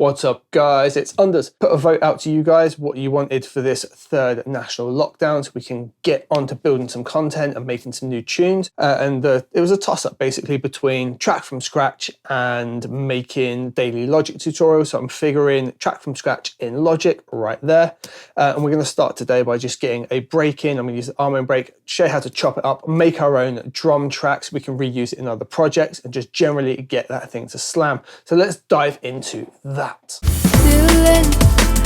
What's up, guys? It's Unders. Put a vote out to you guys what you wanted for this third national lockdown so we can get on to building some content and making some new tunes. It was a toss-up basically between track from scratch and making daily Logic tutorials. So I'm figuring track from scratch in Logic right there. And we're going to start today by just getting a break in. I'm going to use the arm and break, show you how to chop it up, make our own drum tracks. We can reuse it in other projects and just generally get that thing to slam. So let's dive into that. Feeling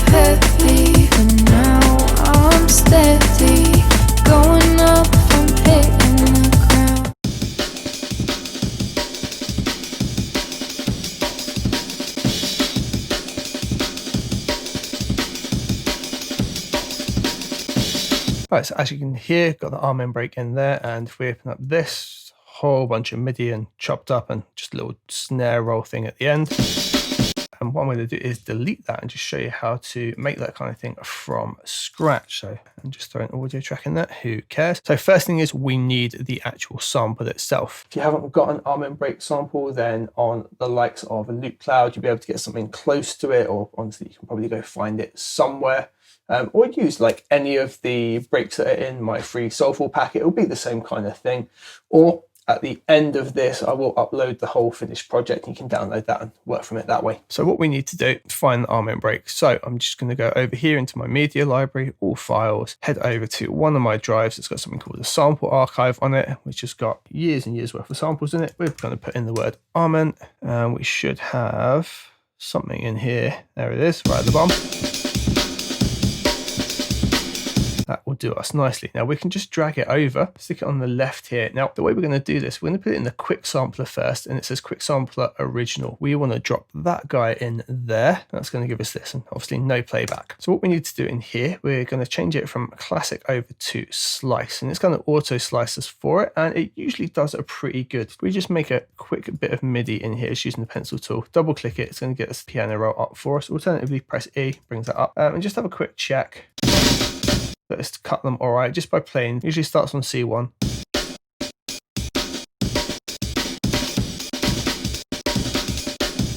heavy, but now I'm steady. Going up, I'm hitting the ground. Right, so as you can hear, got the arm and break in there, and if we open up this, whole bunch of MIDI and chopped up and just a little snare roll thing at the end. And what I'm going to do is delete that and just show you how to make that kind of thing from scratch. So I'm just throwing an audio track in there, who cares? So first thing is we need the actual sample itself. If you haven't got an arm and break sample, then on the likes of a Loop Cloud, you'll be able to get something close to it, or honestly, you can probably go find it somewhere. Or use like any of the breaks that are in my free Soulful packet. It'll be the same kind of thing. Or at the end of this, I will upload the whole finished project. And you can download that and work from it that way. So what we need to do is find the arm and break. So I'm just going to go over here into my media library, all files, head over to one of my drives. It's got something called a sample archive on it, which has got years and years worth of samples in it. We're going to put in the word Armin, and we should have something in here. There it is, right at the bottom. That will do us nicely. Now we can just drag it over, stick it on the left here. Now the way we're going to do this, we're going to put it in the quick sampler first, and it says quick sampler original. We want to drop that guy in there. That's going to give us this, and obviously no playback. So what we need to do in here, we're going to change it from classic over to slice, and it's going to auto slice us for it, and it usually does a pretty good. We just make a quick bit of MIDI in here, just using the pencil tool, double click it, it's going to get this piano roll up for us. Alternatively, press E, brings that up, and just have a quick check. Let's cut them all right just by playing. Usually starts on C1.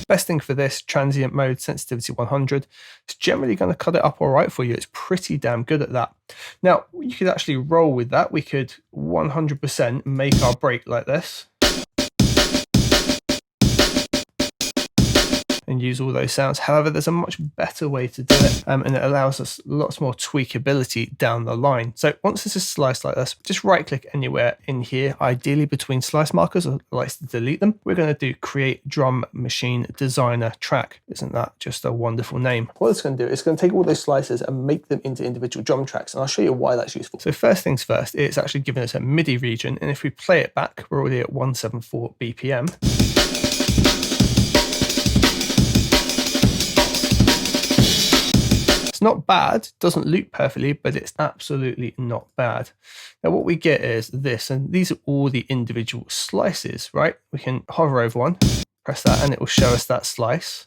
Best thing for this, transient mode, sensitivity 100. It's generally going to cut it up all right for you. It's pretty damn good at that. Now, you could actually roll with that. We could 100% make our break like this. And use all those sounds. However, there's a much better way to do it, and it allows us lots more tweakability down the line. So once this is sliced like this, just right click anywhere in here, ideally between slice markers. I like to delete them. We're going to do create drum machine designer track. Isn't that just a wonderful name? What it's going to do is going to take all those slices and make them into individual drum tracks, and I'll show you why that's useful. So first things first, it's actually giving us a MIDI region, and if we play it back, we're already at 174 BPM. It's not bad, doesn't loop perfectly, but it's absolutely not bad. Now what we get is this, and these are all the individual slices, right? We can hover over one, press that, and it will show us that slice.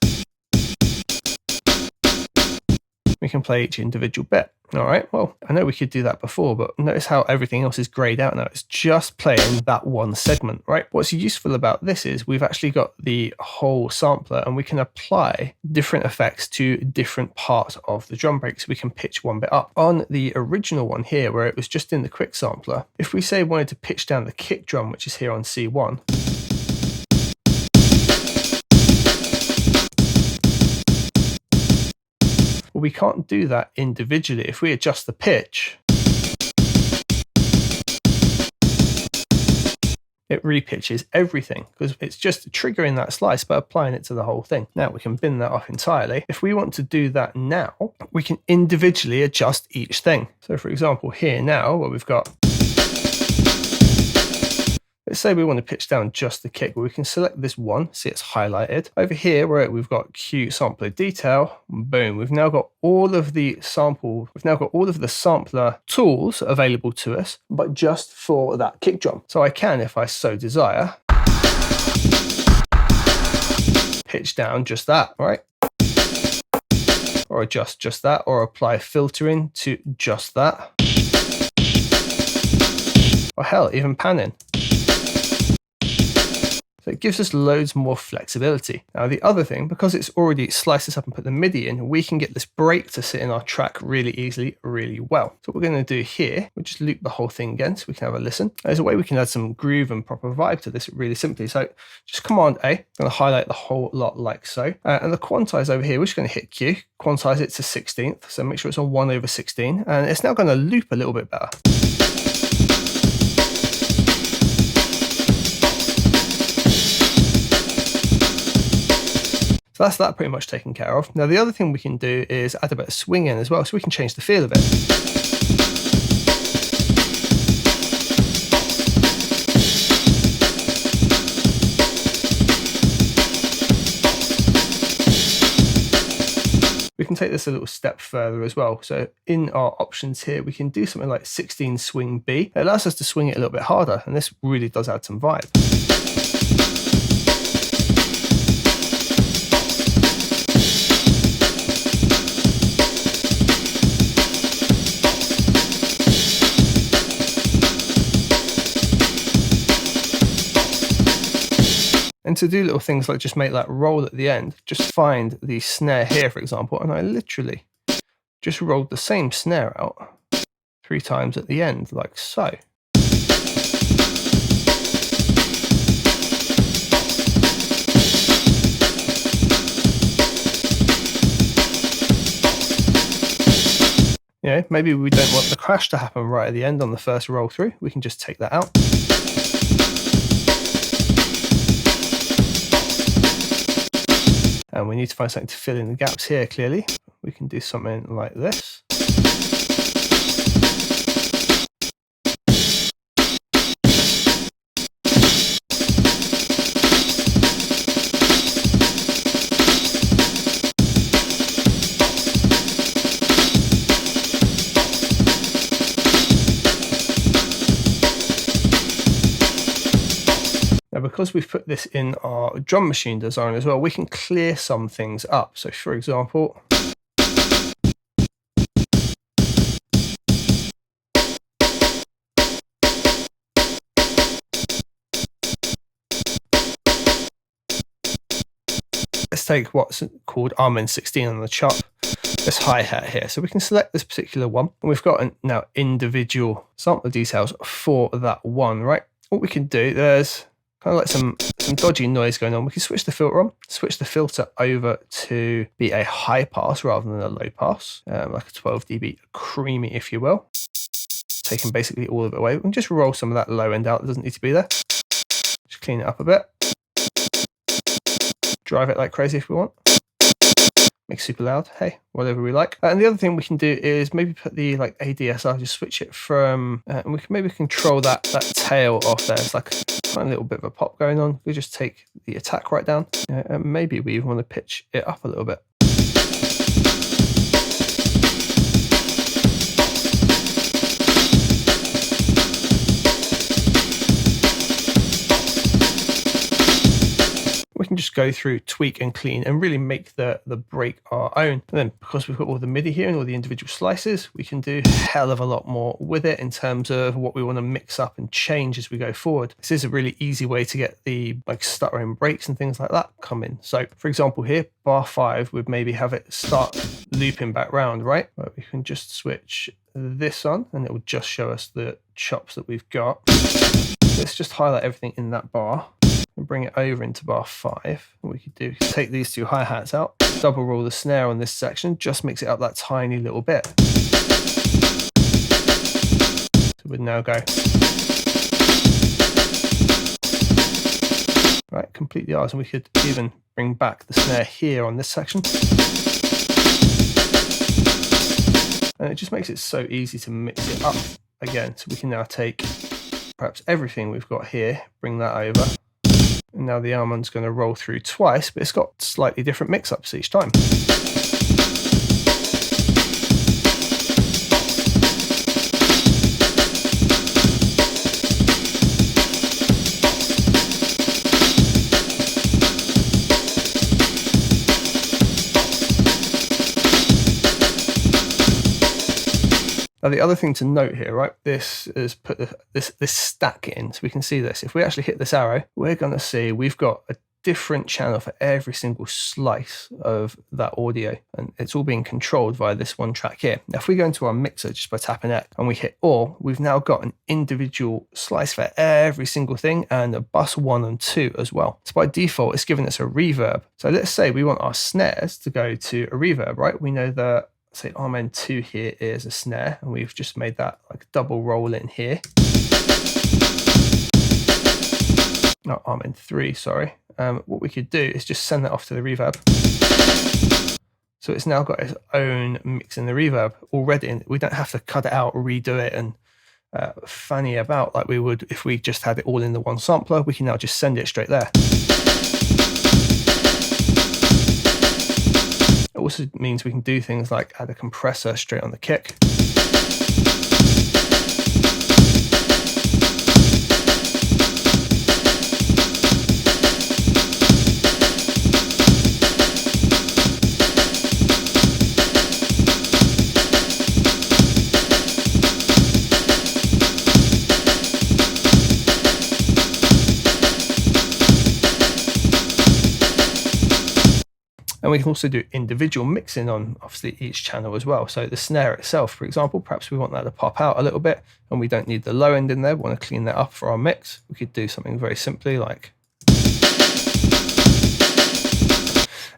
We can play each individual bit. All right, well, I know we could do that before, but notice how everything else is grayed out now. It's just playing that one segment, right? What's useful about this is we've actually got the whole sampler, and we can apply different effects to different parts of the drum break, so we can pitch one bit up. On the original one here, where it was just in the quick sampler, if we say wanted to pitch down the kick drum, which is here on C1, we can't do that individually. If we adjust the pitch, it repitches everything because it's just triggering that slice but applying it to the whole thing. Now we can bin that off entirely. If we want to do that now, we can individually adjust each thing. So for example, here now, where we've got, let's say we want to pitch down just the kick, but we can select this one, see it's highlighted. Over here where we've got Q sampler detail, boom, we've now got all of the sampler tools available to us, but just for that kick drum. So I can, if I so desire, pitch down just that, right? Or adjust just that, or apply filtering to just that. Or hell, even panning. So it gives us loads more flexibility. Now the other thing, because it's already sliced this up and put the MIDI in, we can get this break to sit in our track really easily, really well. So what we're going to do here, we'll just loop the whole thing again so we can have a listen. There's a way we can add some groove and proper vibe to this really simply. So just Command A, I'm going to highlight the whole lot like so. And the quantize over here, we're just going to hit Q, quantize it to 16th. So make sure it's on 1/16. And it's now going to loop a little bit better. So that's that pretty much taken care of. Now the other thing we can do is add a bit of swing in as well, so we can change the feel of it. We can take this a little step further as well. So in our options here, we can do something like 16 swing B. It allows us to swing it a little bit harder, and this really does add some vibe. And to do little things like just make that roll at the end, just find the snare here, for example, and I literally just rolled the same snare out 3 times at the end, like so. You know, maybe we don't want the crash to happen right at the end on the first roll through. We can just take that out. And we need to find something to fill in the gaps here, clearly. We can do something like this. Now, because we've put this in our drum machine design as well, we can clear some things up. So for example, let's take what's called Rm16 on the chop, this hi-hat here. So we can select this particular one, and we've got now individual sample details for that one, right? What we can do, there's kind of like some dodgy noise going on. We can switch the filter on, switch the filter over to be a high pass rather than a low pass, like a 12 dB creamy, if you will. Taking basically all of it away. We can just roll some of that low end out. It doesn't need to be there. Just clean it up a bit. Drive it like crazy if we want. Make it super loud, hey, whatever we like. And the other thing we can do is maybe put the like ADSR, just switch it from, and we can maybe control that tail off there. It's like a little bit of a pop going on. We just take the attack right down, and maybe we even want to pitch it up a little bit. We can just go through, tweak and clean and really make the break our own. And then because we've got all the MIDI here and all the individual slices, we can do a hell of a lot more with it in terms of what we want to mix up and change as we go forward. This is a really easy way to get the like stuttering breaks and things like that come in. So for example here, bar 5 would maybe have it start looping back round, right? But we can just switch this on and it will just show us the chops that we've got. Let's just highlight everything in that bar and bring it over into bar 5. What we could do is take these 2 hi-hats out, double roll the snare on this section, just mix it up that tiny little bit. So we'd now go. Right, completely ours, and we could even bring back the snare here on this section. And it just makes it so easy to mix it up again. So we can now take perhaps everything we've got here, bring that over. And now the almond's going to roll through twice, but it's got slightly different mix-ups each time. Now, the other thing to note here, right, this is put this stack in, so we can see this. If we actually hit this arrow, we're going to see we've got a different channel for every single slice of that audio, and it's all being controlled via this one track here. Now, if we go into our mixer just by tapping X and we hit all, we've now got an individual slice for every single thing and a bus 1 and 2 as well. So by default, it's giving us a reverb. So let's say we want our snares to go to a reverb, right? We know that, say, Rm2 here is a snare, and we've just made that like double roll in here. Not Rm3, sorry. What we could do is just send that off to the reverb. So it's now got its own mix in the reverb already, and we don't have to cut it out, redo it, and fanny about like we would if we just had it all in the one sampler. We can now just send it straight there. It also means we can do things like add a compressor straight on the kick. And we can also do individual mixing on obviously each channel as well. So the snare itself, for example, perhaps we want that to pop out a little bit and we don't need the low end in there. We want to clean that up for our mix. We could do something very simply like,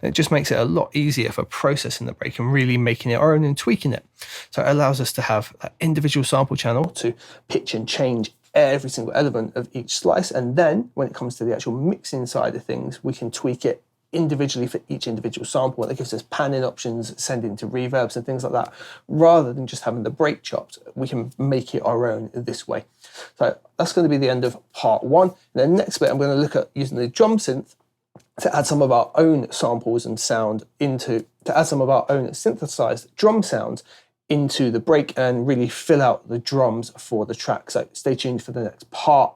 it just makes it a lot easier for processing the break and really making it our own and tweaking it. So it allows us to have that individual sample channel to pitch and change every single element of each slice. And then when it comes to the actual mixing side of things, we can tweak it individually for each individual sample, and it gives us panning options, sending to reverbs and things like that. Rather than just having the break chopped, we can make it our own this way. So that's going to be the end of part 1. And then next bit, I'm going to look at using the drum synth to add some of our own samples and sound to add some of our own synthesized drum sounds into the break and really fill out the drums for the track. So stay tuned for the next part.